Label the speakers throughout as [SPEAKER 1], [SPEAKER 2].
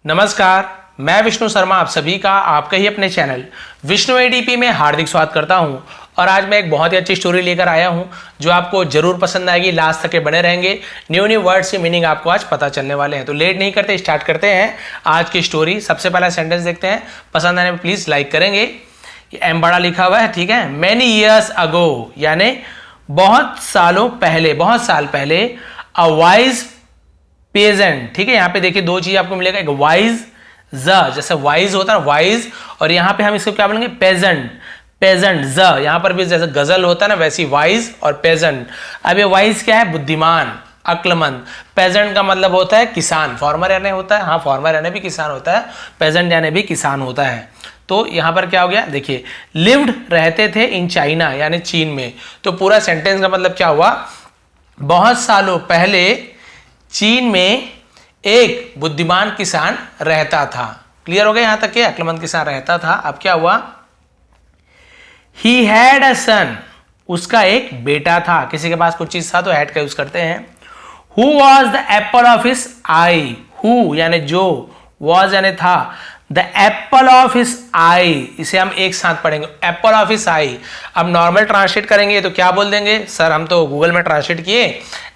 [SPEAKER 1] नमस्कार, मैं विष्णु शर्मा आप सभी का आपके ही अपने चैनल विष्णु एडीपी में हार्दिक स्वागत करता हूं। और आज मैं एक बहुत ही अच्छी स्टोरी लेकर आया हूं जो आपको जरूर पसंद आएगी। लास्ट तक के बने रहेंगे, न्यू न्यू वर्ड्स की मीनिंग आपको आज पता चलने वाले हैं। तो लेट नहीं करते, स्टार्ट करते हैं आज की स्टोरी। सबसे पहला सेंटेंस देखते हैं, पसंद आने पर प्लीज लाइक करेंगे। एम बड़ा लिखा हुआ है, ठीक है। मैनी ईयर्स अगो यानी बहुत सालों पहले, बहुत साल पहले। अ वाइज पेजेंट, ठीक है। यहां पे देखिए दो चीज आपको मिलेगा, एक वाइज ज, जैसे वाइज होता है वाइज, और यहां पे हम इसको क्या बोलेंगे, पेजेंट। पेजेंट ज, यहां पर भी जैसे गजल होता है ना वैसी वाइज और पेजेंट। अब ये वाइज क्या है, बुद्धिमान, अक्लमंद। पेजेंट का मतलब होता है किसान, फार्मर यानी होता है, हाँ फार्मर यानी भी किसान होता है, पेजेंट यानी भी किसान होता है। तो यहां पर क्या हो गया, देखिए लिव्ड रहते थे इन चाइना यानी चीन में। तो पूरा सेंटेंस का मतलब क्या हुआ, बहुत सालों पहले चीन में एक बुद्धिमान किसान रहता था। क्लियर हो गया यहां तक के, अक्लमंद किसान रहता था। अब क्या हुआ, ही हैड अ सन, उसका एक बेटा था। किसी के पास कुछ चीज था तो हैड का यूज करते हैं। Who was the Apple of his I, who यानी जो, वॉज यानी था, द एप्पल ऑफ हिज आई, इसे हम एक साथ पढ़ेंगे, एप्पल ऑफ हिज आई। अब नॉर्मल ट्रांसलेट करेंगे तो क्या बोल देंगे, सर हम तो गूगल में ट्रांसलेट किए,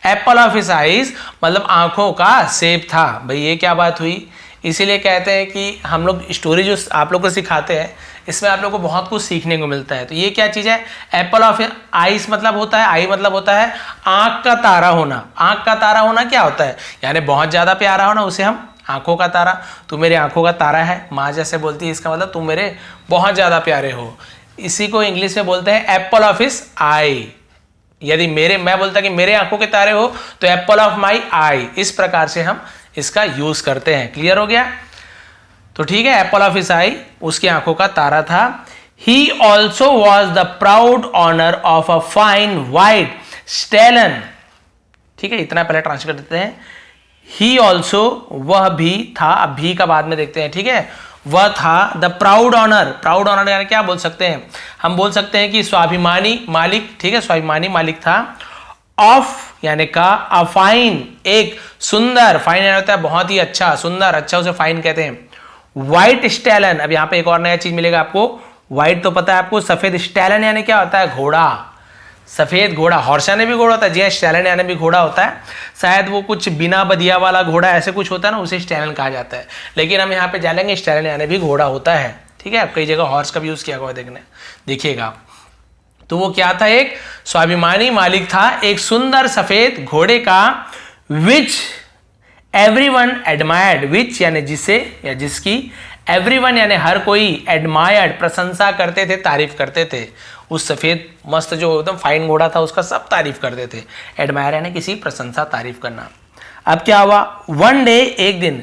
[SPEAKER 1] एप्पल ऑफ हिज आईज मतलब आंखों का सेब था। भाई ये क्या बात हुई, इसीलिए कहते हैं कि हम लोग स्टोरी जो आप लोग को सिखाते हैं इसमें आप लोग को बहुत कुछ सीखने को मिलता है। तो ये क्या चीज है, एप्पल ऑफ आईज मतलब होता है, आई मतलब होता है आंख का तारा होना। आंख का तारा होना क्या होता है, यानी बहुत ज्यादा प्यारा होना, उसे हम आंखों का तारा, तू मेरे आंखों का तारा है, माँ जैसे बोलती है, इसका मतलब तुम मेरे बहुत ज्यादा प्यारे हो। इसी को इंग्लिश में बोलते हैं एप्पल ऑफ हिज आई। यदि मैं बोलता कि मेरे आंखों के तारे हो तो एप्पल ऑफ माई आई, इस प्रकार से हम इसका यूज करते हैं। क्लियर हो गया, तो ठीक है, एप्पल ऑफ हिज आई उसकी आंखों का तारा था। He also was the proud honour of a fine white stallion, ठीक है, इतना पहले ट्रांसलेट कर देते हैं। ही ऑल्सो वह भी था, अब भी का बाद में देखते हैं, ठीक है। वह था the proud honour, proud honour यानी क्या बोल सकते हैं, हम बोल सकते हैं कि स्वाभिमानी मालिक, ठीक है, स्वाभिमानी मालिक था। ऑफ यानी का, अ फाइन एक सुंदर, फाइन यानी होता है बहुत ही अच्छा, सुंदर, अच्छा उसे फाइन कहते हैं। व्हाइट स्टैलन, अब यहां पे एक और नया चीज मिलेगा आपको। व्हाइट तो पता है आपको, सफेद। स्टैलन यानी क्या होता है, घोड़ा, सफेद घोड़ा। हॉर्स यानी भी घोड़ा होता है, जी स्टैलन यानी भी घोड़ा होता है। शायद वो कुछ बिना बदिया वाला घोड़ा ऐसे कुछ होता है ना, उसे स्टैलन कहा जाता है। लेकिन हम यहाँ पे जानेंगे स्टैलन यानी भी घोड़ा होता है, ठीक है। आप कई जगह हॉर्स का भी यूज किया हुआ देखने देखिएगा। तो वो क्या था, एक स्वाभिमानी मालिक था, एक सुंदर सफेद घोड़े का। विच एवरीवन एडमायर्ड, विच यानी जिसे या जिसकी, एवरीवन यानी हर कोई, एडमायर्ड प्रशंसा करते थे, तारीफ करते थे। उस सफेद मस्त जो एकदम फाइन घोड़ा था उसका सब तारीफ करते थे। एडमायर यानी किसी प्रशंसा, तारीफ करना। अब क्या हुआ, वन डे एक दिन,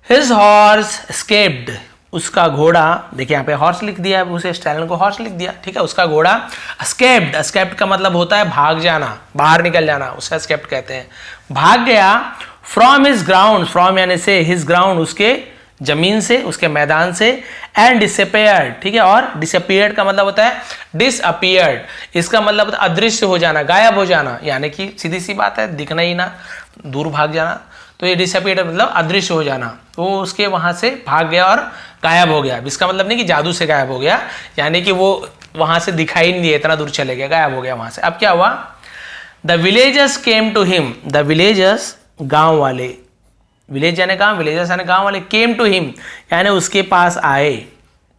[SPEAKER 1] हिज हॉर्स स्केप्ड, उसका घोड़ा, देखिए यहाँ पे हॉर्स लिख दिया है, उसे स्टैलन को हॉर्स लिख दिया, ठीक है। उसका घोड़ा स्केप्ड, स्केप्ड का मतलब होता है भाग जाना, बाहर निकल जाना, उसे स्केप्ड कहते हैं। भाग गया फ्रॉम हिज ग्राउंड, फ्रॉम यानी से, हिज ग्राउंड उसके जमीन से, उसके मैदान से। एंड डिसअपियर्ड, ठीक है, और डिसअपियर्ड का मतलब होता है डिसअपियर्ड, इसका मतलब होता है अदृश्य हो जाना, गायब हो जाना, यानी कि सीधी सी बात है, दिखना ही ना, दूर भाग जाना। तो ये डिसअपियर्ड मतलब अदृश्य हो जाना। तो उसके वहां से भाग गया और गायब हो गया। इसका मतलब नहीं कि जादू से गायब हो गया, यानी कि वो वहां से दिखाई नहीं दिया, इतना दूर चले गया, गायब हो गया वहां से। अब क्या हुआ, the villagers came to him, the villagers गांव वाले, विलेज यानी गांव, विलेजर्स यानी गांव वाले, केम टू हिम यानी उसके पास आए,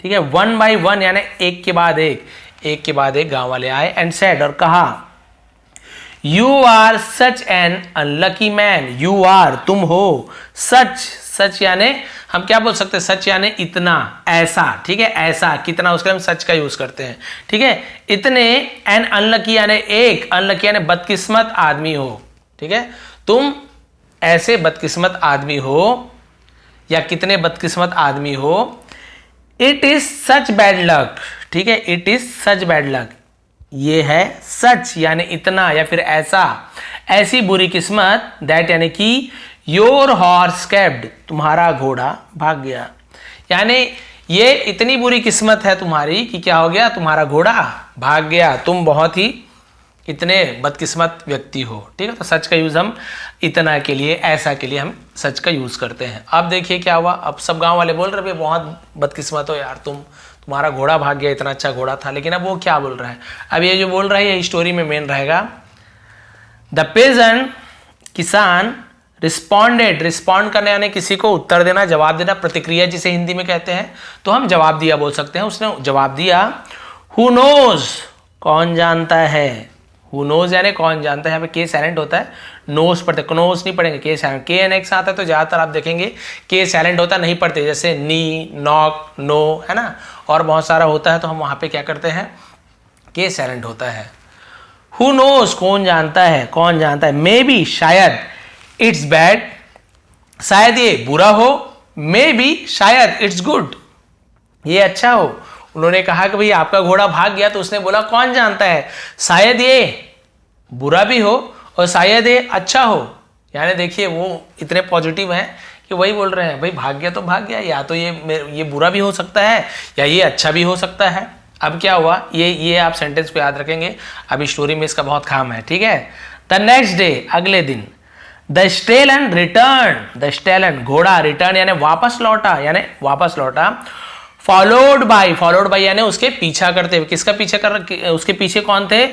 [SPEAKER 1] ठीक है। वन बाय वन यानी एक के बाद एक, एक के बाद एक गांव वाले आए। एंड सेड, और कहा, you are such an unlucky man, you are तुम हो, सच, सच यानी हम क्या बोल सकते हैं, सच यानी इतना, ऐसा, ठीक है, ऐसा, कितना, उसके लिए हम सच का यूज करते हैं, ठीक है। इतने, एन अनलकी यानी एक, अनलकी यानी बदकिस्मत आदमी हो, ठीक है। तुम ऐसे बदकिस्मत आदमी हो, या कितने बदकिस्मत आदमी हो। It is such bad luck, ठीक है, it is such bad luck, ये है सच यानी इतना या फिर ऐसा, ऐसी बुरी किस्मत, दैट यानी कि योर हॉर्स स्केप्ड, तुम्हारा घोड़ा भाग गया। यानी ये इतनी बुरी किस्मत है तुम्हारी कि क्या हो गया, तुम्हारा घोड़ा भाग गया, तुम बहुत ही इतने बदकिस्मत व्यक्ति हो, ठीक है। तो सच का यूज़ हम इतना के लिए, ऐसा के लिए हम सच का यूज़ करते हैं। अब देखिए क्या हुआ, अब सब गांव वाले बोल रहे भाई बहुत बदकिस्मत हो यार, तुम्हारा घोड़ा भाग गया, इतना अच्छा घोड़ा था। लेकिन अब वो क्या बोल रहा है, अब ये जो बोल रहा है ये स्टोरी में मेन रहेगा। द पेजेंट, किसान, रिस्पॉन्डेड, रिस्पॉन्ड करने यानी किसी को उत्तर देना, जवाब देना, प्रतिक्रिया जिसे हिंदी में कहते हैं, तो हम जवाब दिया बोल सकते हैं। उसने जवाब दिया, हु नोज, कौन जानता है। हु नोज यानी कौन जानता है, यहाँ पे के साइलेंट होता है, नोज पढ़ते, क्नोज नहीं पढ़ेंगे, के साइलेंट, के एन एक साथ है तो ज़्यादातर आप देखेंगे के साइलेंट होता है, नहीं पढ़ते, जैसे नी, नॉक, नो, है ना, और बहुत सारा होता है तो हम वहाँ पे क्या करते हैं, के साइलेंट होता है। हु नोज, कौन जानता है, कौन जानता है। मे बी, शायद, इट्स बैड, शायद ये बुरा हो, मे बी, शायद, इट्स गुड, ये अच्छा हो। उन्होंने कहा कि भाई आपका घोड़ा भाग गया, तो उसने बोला कौन जानता है, शायद ये बुरा भी हो और शायद ये अच्छा हो। यानी देखिए वो इतने पॉजिटिव हैं कि वही बोल रहे हैं भाई भाग गया तो भाग गया, या तो ये बुरा भी हो सकता है या ये अच्छा भी हो सकता है। अब क्या हुआ, ये आप सेंटेंस को याद रखेंगे, अभी स्टोरी में इसका बहुत काम है, ठीक है। द नेक्स्ट डे, अगले दिन, the Stalin return, the Stalin घोड़ा, रिटर्न यानी वापस लौटा, यानी वापस लौटा। फॉलोड बाय यानी उसके पीछा करते हुए, किसका पीछा कर, उसके पीछे कौन थे,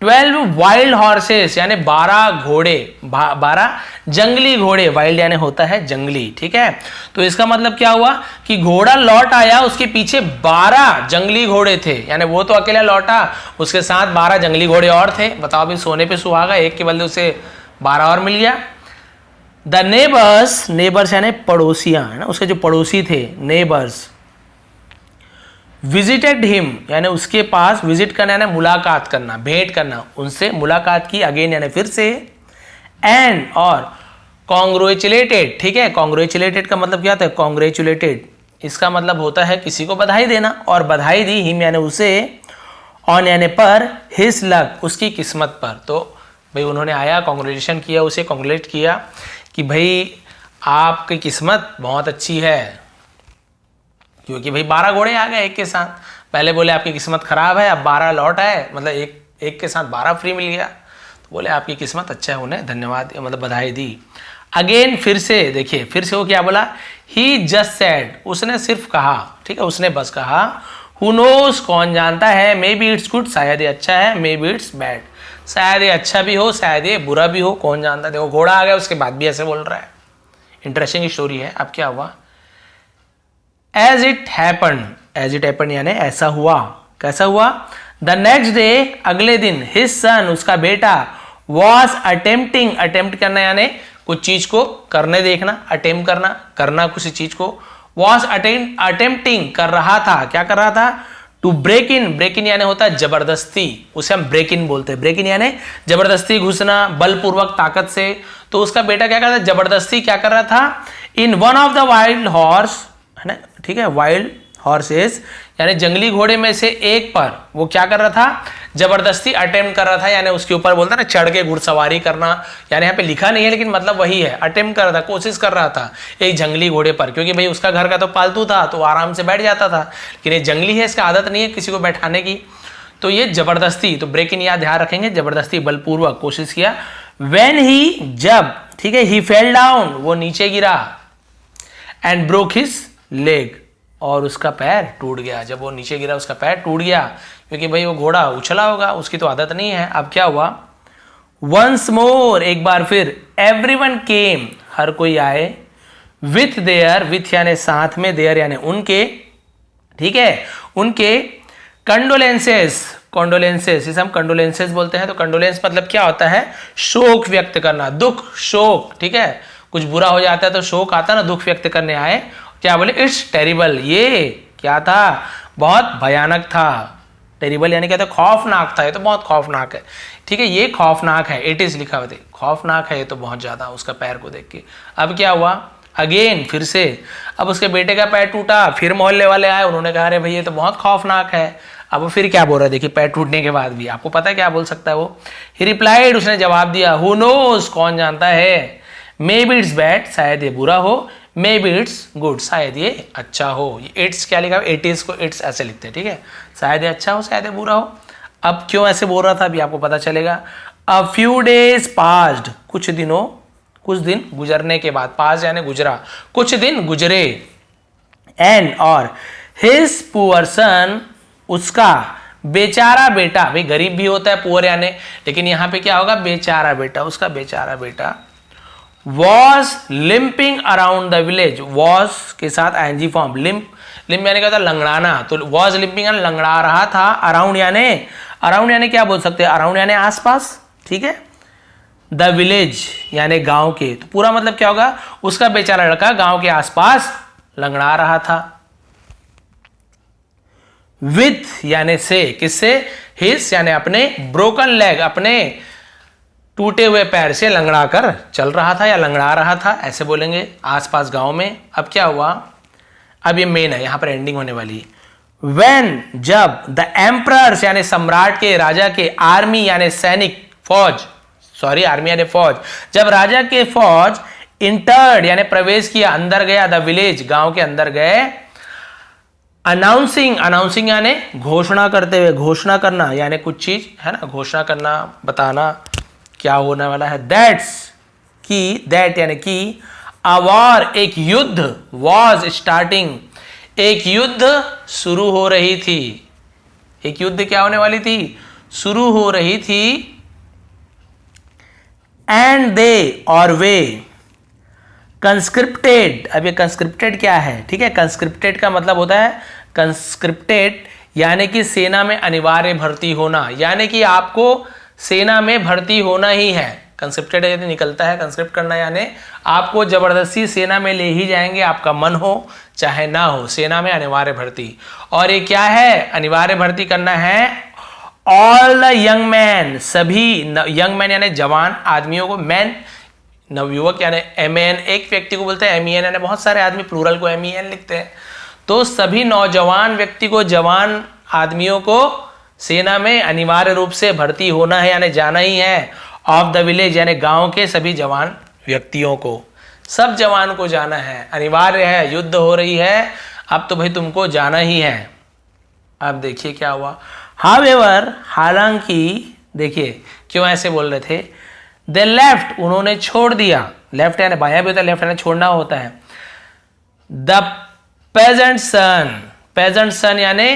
[SPEAKER 1] 12 वाइल्ड हॉर्सेस यानी 12 घोड़े, 12 जंगली घोड़े, वाइल्ड यानी होता है जंगली, ठीक है। तो इसका मतलब क्या हुआ कि घोड़ा लौट आया, उसके पीछे 12 जंगली घोड़े थे, यानी वो तो अकेला लौटा, उसके साथ 12 जंगली घोड़े और थे। बताओ अभी सोने पे सुहागा, एक के बदले उसे 12 और मिल गया। द नेबर्स, नेबर्स यानी पड़ोसियां, है ना, उसके जो पड़ोसी थे, नेबर्स, विजिटेड हिम यानी उसके पास, विजिट करना यानी मुलाकात करना, भेंट करना, उनसे मुलाकात की, अगेन यानी फिर से, एंड और कॉन्ग्रेचुलेटेड, ठीक है। कॉन्ग्रेचुलेटेड का मतलब क्या होता है, कॉन्ग्रेचुलेटेड इसका मतलब होता है किसी को बधाई देना, और बधाई दी हिम यानी उसे, ऑन यानी पर, हिज लक उसकी किस्मत पर। तो भाई उन्होंने आया, कॉन्ग्रेचुलेशन किया, उसे कॉन्ग्रेट किया कि भाई आपकी किस्मत बहुत अच्छी है, क्योंकि भाई 12 घोड़े आ गए एक के साथ। पहले बोले आपकी किस्मत खराब है, अब 12 लौट आए, मतलब एक के साथ 12 फ्री मिल गया, तो बोले आपकी किस्मत अच्छा है, उन्हें धन्यवाद, मतलब बधाई दी। अगेन फिर से देखिए, फिर से वो क्या बोला, ही जस्ट सेड, उसने सिर्फ कहा, ठीक है, उसने बस कहा, हु नोज, कौन जानता है, मे बी इट्स गुड, शायद ये अच्छा है, मे बी इट्स बैड, शायद ये अच्छा भी हो, शायद ये बुरा भी हो, कौन जानता है। देखो घोड़ा आ गया, उसके बाद भी ऐसे बोल रहा है। इंटरेस्टिंग स्टोरी है। अब क्या हुआ, एज इट हैपन यानी ऐसा हुआ, कैसा हुआ। द नेक्स्ट डे, अगले दिन, हिज सन उसका बेटा, वॉज अटेम्प्टिंग, अटेम्प्ट करना यानी कुछ चीज को करने देखना, अटेम्प्ट करना किसी चीज को, वॉज अटेम्प्टिंग कर रहा था, क्या कर रहा था, टू ब्रेक इन यानी होता है जबरदस्ती, उसे हम ब्रेक इन बोलते हैं। ब्रेक इन यानी जबरदस्ती घुसना, बलपूर्वक, ताकत से। तो उसका बेटा क्या कर रहा था, जबरदस्ती क्या कर रहा था, in one of the wild horse, है ना, ठीक है, वाइल्ड हॉर्सेस यानी जंगली घोड़े में से एक पर वो क्या कर रहा था, जबरदस्ती अटेम्प्ट कर रहा था, यानी उसके ऊपर बोलता ना चढ़ के घुड़सवारी करना, यानी यहाँ पे लिखा नहीं है लेकिन मतलब वही है, अटेम्प्ट कर रहा था, कोशिश कर रहा था एक जंगली घोड़े पर, क्योंकि भाई उसका घर का तो पालतू था तो आराम से बैठ जाता था, लेकिन ये जंगली है, इसका आदत नहीं है किसी को बैठाने की, तो ये जबरदस्ती, तो ब्रेक इन याद ध्यान रखेंगे, जबरदस्ती बलपूर्वक कोशिश किया। वेन ही, जब, ठीक है, ही फेल डाउन वो नीचे गिरा, एंड ब्रोक हिज लेग और उसका पैर टूट गया। जब वो नीचे गिरा उसका पैर टूट गया, क्योंकि भाई वो घोड़ा उछला होगा, उसकी तो आदत नहीं है। अब क्या हुआ, वंस मोर एक बार फिर, एवरीवन केम हर कोई आए, विथ देयर, विथ यानी साथ में, देयर यानी उनके, ठीक है, उनके, कंडोलेंसेस, कंडोलेंसेस इसे हम कंडोलेंसेस बोलते हैं। तो कंडोलेंस मतलब क्या होता है, शोक व्यक्त करना, दुख, शोक, ठीक है, कुछ बुरा हो जाता है तो शोक आता है ना, दुख व्यक्त करने आए। क्या बोले, इट्स टेरिबल, ये क्या था, बहुत भयानक था। टेरिबल यानी क्या था, खौफनाक था, ये तो बहुत खौफनाक है, ठीक है, ये खौफनाक है, इट इज लिखा हुआ था, खौफनाक है ये तो बहुत ज्यादा, उसका पैर को देख के। अब क्या हुआ, अगेन फिर से, अब उसके बेटे का पैर टूटा, फिर मोहल्ले वाले आए, उन्होंने कहा अरे भाई ये तो बहुत खौफनाक है। अब फिर क्या बोल रहा है, देखिए पैर टूटने के बाद भी आपको पता है क्या बोल सकता है वो, ही रिप्लाइड, उसने जवाब दिया, हु नोज, कौन जानता है, मे बी इट्स बैड, शायद ये बुरा हो, मे बी इट्स गुड, शायद ये अच्छा हो। इट्स क्या लिखा है, इट इज को इट्स ऐसे लिखते हैं, ठीक है, शायद ये अच्छा हो, शायद ये बुरा हो। अब क्यों ऐसे बोल रहा था अभी आपको पता चलेगा। अ फ्यू डेज पास्ड, कुछ दिन गुजरने के बाद, पास यानी गुजरा, कुछ दिन गुजरे, एंड और हिज पुअर सन, उसका बेचारा बेटा, भाई गरीब भी होता है पुअर यानी, लेकिन यहां पे क्या होगा, बेचारा बेटा, उसका बेचारा बेटा, was limping around the village, was के साथ आईएनजी फॉर्म, लिम्प यानी क्या होता है, लंगड़ाना, तो वॉज लिम्पिंग यानी लंगड़ा रहा था, अराउंड यानी क्या बोल सकते हैं, अराउंड यानी आसपास, ठीक है, द विलेज यानी गांव के, तो पूरा मतलब क्या होगा, उसका बेचारा लड़का गांव के आसपास लंगड़ा रहा था। विथ यानी से, किससे, हिस यानी अपने, ब्रोकन लेग अपने टूटे हुए पैर से लंगड़ा कर चल रहा था या लंगड़ा रहा था, ऐसे बोलेंगे आसपास गांव में। अब क्या हुआ, अब ये मेन है, यहां पर एंडिंग होने वाली है। When, जब द एम्परर्स यानी सम्राट के, राजा के, आर्मी यानी सैनिक, फौज, सॉरी आर्मी यानी फौज, जब राजा के फौज इंटर्ड यानी प्रवेश किया, अंदर गया, द विलेज गांव के अंदर गए, अनाउंसिंग यानी घोषणा करते हुए, घोषणा करना यानी कुछ चीज है ना, घोषणा करना, बताना क्या होने वाला है, दैट यानी कि, अ वॉर एक युद्ध, वॉज स्टार्टिंग एक युद्ध शुरू हो रही थी, एक युद्ध क्या होने वाली थी, शुरू हो रही थी, एंड दे और वे, कंस्क्रिप्टेड, अब ये कंस्क्रिप्टेड क्या है, ठीक है, कंस्क्रिप्टेड का मतलब होता है, कंस्क्रिप्टेड यानी कि सेना में अनिवार्य भर्ती होना, यानी कि आपको सेना में भर्ती होना ही है, कंस्क्रिप्टेड यदि निकलता है, कंस्क्रिप्ट करना यानी आपको जबरदस्ती सेना में ले ही जाएंगे, आपका मन हो चाहे ना हो, सेना में अनिवार्य भर्ती। और ये क्या है, अनिवार्य भर्ती करना है ऑल द यंग मैन, सभी यंग मैन यानी जवान आदमियों को, मैन नवयुवक यानी एमएन, एक व्यक्ति को बोलते हैं एमईएन यानी बहुत सारे आदमी प्लूरल को एमईएन लिखते हैं, तो सभी नौजवान व्यक्ति को, जवान आदमियों को सेना में अनिवार्य रूप से भर्ती होना है यानी जाना ही है, ऑफ द विलेज यानी गांव के सभी जवान व्यक्तियों को, सब जवान को जाना है, अनिवार्य है, युद्ध हो रही है, अब तो भाई तुमको जाना ही है। अब देखिए क्या हुआ, हावेवर हालांकि, देखिए क्यों ऐसे बोल रहे थे, दे लेफ्ट उन्होंने छोड़ दिया, लेफ्ट यानी बायां भी होता है, लेफ्ट यानी छोड़ना होता है, द पेजेंट सन यानी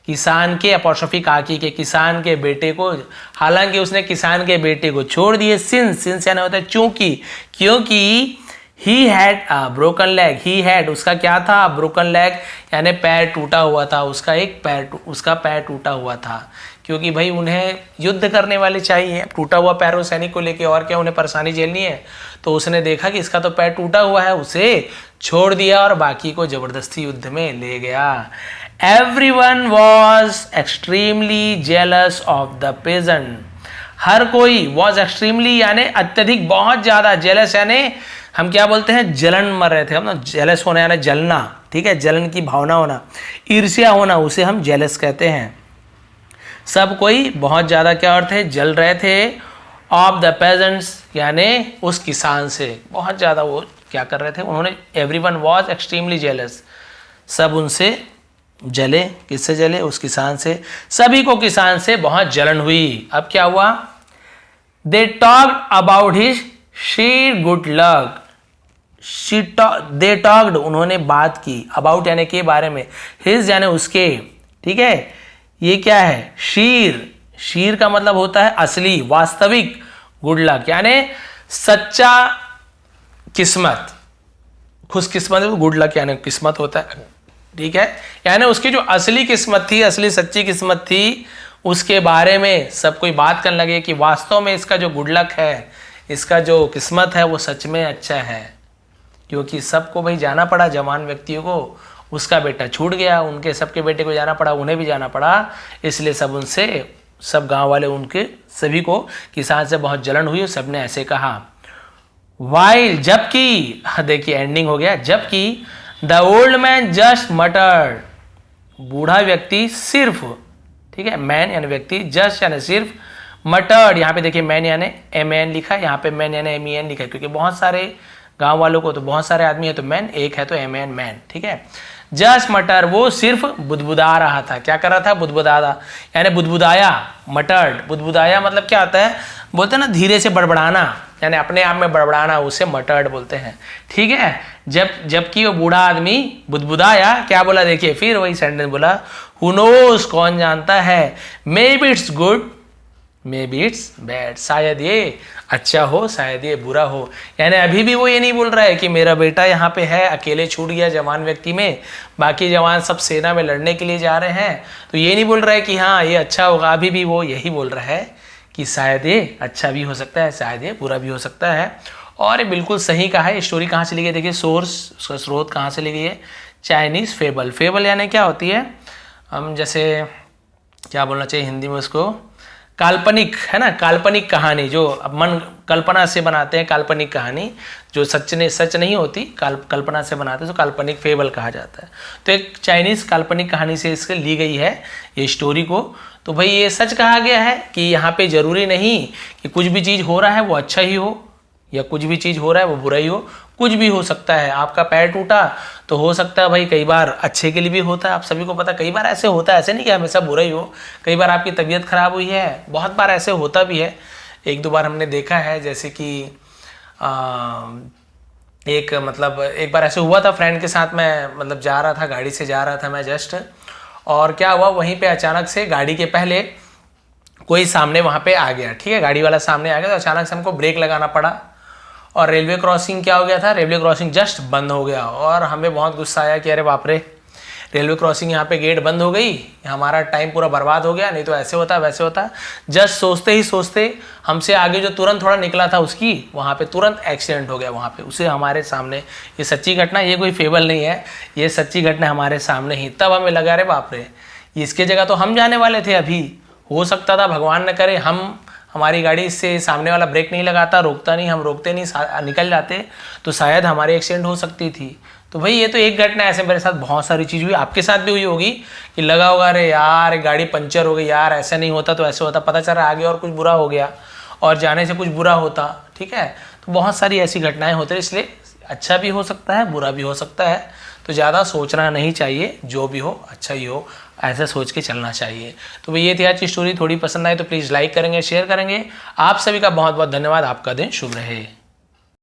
[SPEAKER 1] किसान के, अपॉस्ट्रोफी काकी के, किसान के बेटे को, हालांकि उसने किसान के बेटे को छोड़ दिए, सिंस यानी होता है चूंकि, क्योंकि he had a broken leg, he had उसका क्या था, ब्रोकन लेग यानी पैर टूटा हुआ था, उसका एक पैर, उसका पैर टूटा हुआ था, क्योंकि भाई उन्हें युद्ध करने वाले चाहिए, टूटा हुआ पैर उस सैनिक को लेके, और क्या उन्हें परेशानी झेलनी है, तो उसने देखा कि इसका तो पैर टूटा हुआ है, उसे छोड़ दिया और बाकी को जबरदस्ती युद्ध में ले गया। Everyone was extremely jealous of the peasant, हर कोई, was extremely यानी अत्यधिक, बहुत ज्यादा, jealous यानी हम क्या बोलते हैं, जलन मर रहे थे हम ना, जेलस होना यानी जलना, ठीक है, जलन की भावना होना, ईर्ष्या होना, उसे हम जेलस कहते हैं। सब कोई बहुत ज्यादा क्या अर्थ है, जल रहे थे, ऑफ द पेजेंट्स यानी उस किसान से, बहुत ज्यादा वो क्या कर रहे थे, उन्होंने, एवरीवन वाज एक्सट्रीमली जेलस, सब उनसे जले, किससे जले, उस किसान से, सभी को किसान से बहुत जलन हुई। अब क्या हुआ, they talked about his sheer good luck, they talked उन्होंने बात की, अबाउट यानी के बारे में, हिज यानी उसके, ठीक है, ये क्या है, शीर का मतलब होता है असली, वास्तविक, गुड लक यानी सच्चा किस्मत, खुशकिस्मत, गुड लक यानी किस्मत होता है, ठीक है, यानी उसकी जो असली किस्मत थी, असली सच्ची किस्मत थी, उसके बारे में सब कोई बात करने लगे कि वास्तव में इसका जो गुड लक है, इसका जो किस्मत है वो सच में अच्छा है, क्योंकि सबको भाई जाना पड़ा, जवान व्यक्तियों को, उसका बेटा छूट गया, उनके सबके बेटे को जाना पड़ा, उन्हें भी जाना पड़ा, इसलिए सब उनसे, सब गांव वाले उनके सभी को किसान से बहुत जलन हुई, सबने ऐसे कहा। वाइल जबकि, देखिए एंडिंग हो गया, जबकि द ओल्ड मैन जस्ट मटर्ड, बूढ़ा व्यक्ति सिर्फ, ठीक है, मैन यानी व्यक्ति, जस्ट यानी सिर्फ, मटर्ड यहाँ पे देखिए मैन यानी एम एन लिखा है, यहाँ पे मैन यानी एम ई एन लिखा है, क्योंकि बहुत सारे गांव वालों को तो बहुत सारे आदमी है तो मैन, एक है तो ए मैन मैन, ठीक है। जस्ट मटर, वो सिर्फ बुदबुदा रहा था। क्या कर रहा था? बुदबुदाया, यानी बुदबुदाया, मटर्ड। बुदबुदाया मतलब क्या होता है? बोलते हैं ना धीरे से बड़बड़ाना, यानी अपने आप में बड़बड़ाना, उसे मटर्ड बोलते हैं, ठीक है। जबकि वो बूढ़ा आदमी बुदबुदाया, क्या बोला देखिए, फिर वही सेंटेंस बोला, हु नोज, कौन जानता है, may be it's good, may be it's bad, शायद ये अच्छा हो, शायद ये बुरा हो। यानी अभी भी वो ये नहीं बोल रहा है कि मेरा बेटा यहाँ पे है, अकेले छूट गया जवान व्यक्ति में, बाकी जवान सब सेना में लड़ने के लिए जा रहे हैं, तो ये नहीं बोल रहा है कि हाँ ये अच्छा होगा। अभी भी वो यही बोल रहा है कि शायद ये अच्छा भी हो सकता है, शायद ये बुरा भी हो सकता है। और ये बिल्कुल सही कहा है। स्टोरी कहाँ से ली गई देखिए, सोर्स, उसका स्रोत कहाँ से ली गई है, चाइनीज़ फेबल। फेबल यानी क्या होती है, हम जैसे क्या बोलना चाहिए हिंदी में उसको, काल्पनिक, है ना, काल्पनिक कहानी, जो मन कल्पना से बनाते हैं, काल्पनिक कहानी जो सच नहीं होती, कल्पना से बनाते हैं तो काल्पनिक फेबल कहा जाता है। तो एक चाइनीज़ काल्पनिक कहानी से इसके ली गई है ये स्टोरी को। तो भाई ये सच कहा गया है कि यहाँ पे ज़रूरी नहीं कि कुछ भी चीज़ हो रहा है वो अच्छा ही हो, या कुछ भी चीज़ हो रहा है वो बुरा ही हो, कुछ भी हो सकता है। आपका पैर टूटा तो हो सकता है भाई कई बार अच्छे के लिए भी होता है, आप सभी को पता, कई बार ऐसे होता है, ऐसे नहीं कि हमेशा बुरा ही हो। कई बार आपकी तबीयत खराब हुई है, बहुत बार ऐसे होता भी है, एक दो बार हमने देखा है। जैसे कि एक बार ऐसे हुआ था फ्रेंड के साथ, मैं मतलब जा रहा था, गाड़ी से जा रहा था मैं जस्ट, और क्या हुआ वहीं पे अचानक से गाड़ी के पहले कोई सामने वहाँ पे आ गया, ठीक है, गाड़ी वाला सामने आ गया, तो अचानक से हमको ब्रेक लगाना पड़ा। और रेलवे क्रॉसिंग क्या हो गया था, रेलवे क्रॉसिंग जस्ट बंद हो गया, और हमें बहुत गुस्सा आया कि अरे बाप रे, रेलवे क्रॉसिंग यहाँ पे गेट बंद हो गई, हमारा टाइम पूरा बर्बाद हो गया, नहीं तो ऐसे होता वैसे होता। जस्ट सोचते ही सोचते हमसे आगे जो तुरंत थोड़ा निकला था उसकी वहाँ पे तुरंत एक्सीडेंट हो गया, वहाँ पे उसे हमारे सामने। ये सच्ची घटना, ये कोई फेबल नहीं है, ये सच्ची घटना हमारे सामने ही। तब हमें लगा अरे बाप रे, इसके जगह तो हम जाने वाले थे, अभी हो सकता था भगवान न करे हमारी गाड़ी से सामने वाला ब्रेक नहीं लगाता, रोकता नहीं, हम रोकते नहीं, निकल जाते, तो शायद हमारी एक्सीडेंट हो सकती थी। तो भाई ये तो एक घटना, ऐसे मेरे साथ बहुत सारी चीज़ हुई, आपके साथ भी हुई होगी कि लगा होगा अरे यार गाड़ी पंचर हो गई यार, ऐसा नहीं होता तो ऐसे होता, पता चला आगे और कुछ बुरा हो गया, और जाने से कुछ बुरा होता, ठीक है। तो बहुत सारी ऐसी घटनाएं होती हैं, इसलिए अच्छा भी हो सकता है, बुरा भी हो सकता है, तो ज़्यादा सोचना नहीं चाहिए, जो भी हो अच्छा ही हो, ऐसा सोच के चलना चाहिए। तो भाई ये थी आज की स्टोरी, थोड़ी पसंद आए तो प्लीज़ लाइक करेंगे, शेयर करेंगे। आप सभी का बहुत बहुत धन्यवाद, आपका दिन शुभ रहे।